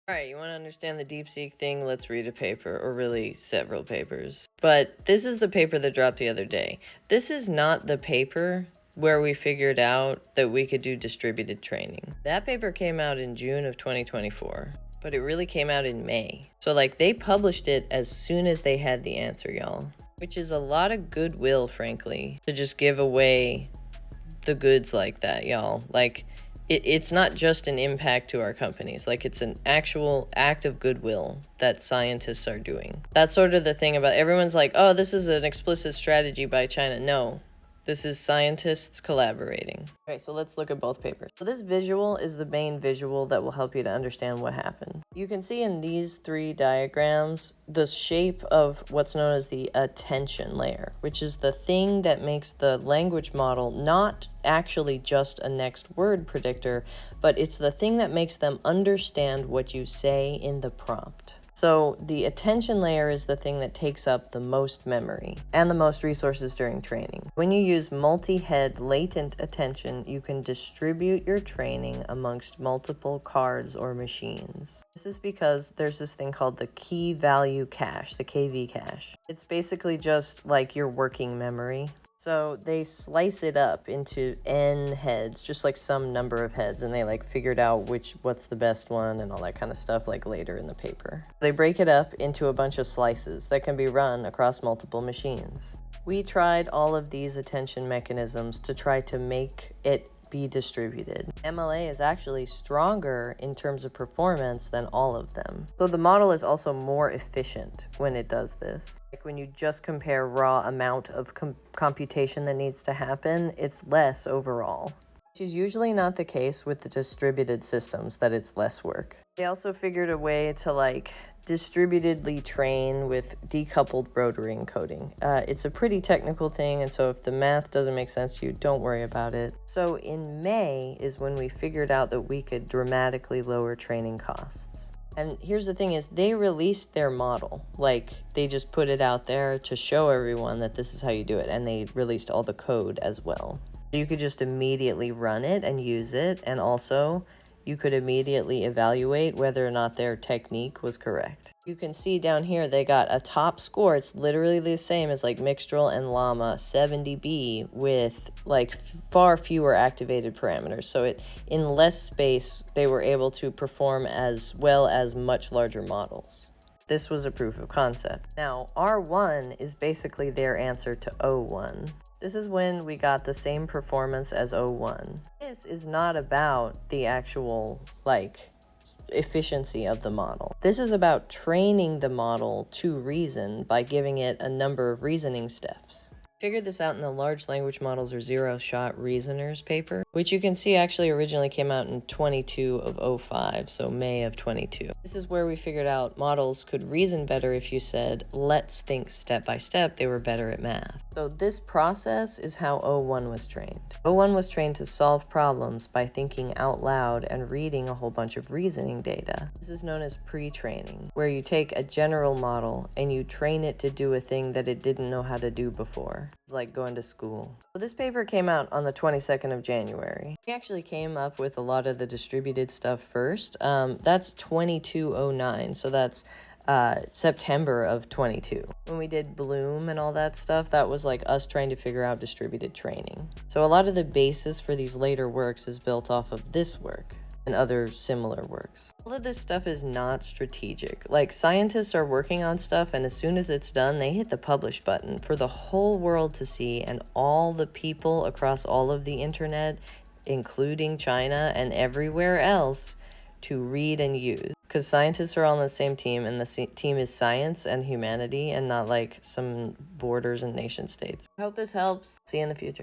All right, you want to understand the DeepSeek thing? Let's read a paper, or really several papers. But this is the paper that dropped the other day. This is not the paper where we figured out that we could do distributed training. That paper came out in June of 2024, but it really came out in May. So like they published it as soon as they had the answer, y'all, which is a lot of goodwill, frankly, to just give away the goods like that, y'all. Like, it's not just an impact to our companies. Like, it's an actual act of goodwill that scientists are doing. That's sort of the thing about everyone's like, oh, this is an explicit strategy by China. No, this is scientists collaborating. Okay, so let's look at both papers. So this visual is the main visual that will help you to understand what happened. You can see in these three diagrams the shape of what's known as the attention layer, which is the thing that makes the language model not actually just a next word predictor, but it's the thing that makes them understand what you say in the prompt. So the attention layer is the thing that takes up the most memory and the most resources during training. When you use multi-head latent attention, you can distribute your training amongst multiple cards or machines. This is because there's this thing called the key value cache, the KV cache. It's basically just like your working memory. So they slice it up into n heads, just like some number of heads, and they like figured out what's the best one and all that kind of stuff like later in the paper. They break it up into a bunch of slices that can be run across multiple machines. We tried all of these attention mechanisms to try to make it be distributed. MLA is actually stronger in terms of performance than all of them. So the model is also more efficient when it does this. Like when you just compare raw amount of computation that needs to happen, it's less overall. Which is usually not the case with the distributed systems, that it's less work. They also figured a way to like distributedly train with decoupled rotary encoding. It's a pretty technical thing, and so if the math doesn't make sense to you, don't worry about it. So in May is when we figured out that we could dramatically lower training costs. And here's the thing is, they released their model. Like, they just put it out there to show everyone that this is how you do it, and they released all the code as well. You could just immediately run it and use it, and also you could immediately evaluate whether or not their technique was correct. You can see down here they got a top score. It's literally the same as like Mixtral and Llama 70B with like far fewer activated parameters. So in less space, they were able to perform as well as much larger models. This was a proof of concept. Now, R1 is basically their answer to O1. This is when we got the same performance as O1. This is not about the actual, like, efficiency of the model. This is about training the model to reason by giving it a number of reasoning steps. Figured this out in the Large Language Models or Zero-Shot Reasoners paper, which you can see actually originally came out in 22 of 05, so May of 22. This is where we figured out models could reason better if you said, let's think step by step. They were better at math. So this process is how O1 was trained. O1 was trained to solve problems by thinking out loud and reading a whole bunch of reasoning data. This is known as pre-training, where you take a general model and you train it to do a thing that it didn't know how to do before. Like going to school. So this paper came out on the 22nd of January. We actually came up with a lot of the distributed stuff first. That's 2209, so that's September of 22. When we did Bloom and all that stuff, that was like us trying to figure out distributed training. So a lot of the basis for these later works is built off of this work and other similar works. All of this stuff is not strategic. Like, scientists are working on stuff, and as soon as it's done, they hit the publish button for the whole world to see, and all the people across all of the internet, including China and everywhere else, to read and use. Because scientists are all on the same team, and the team is science and humanity, and not like some borders and nation states. I hope this helps. See you in the future.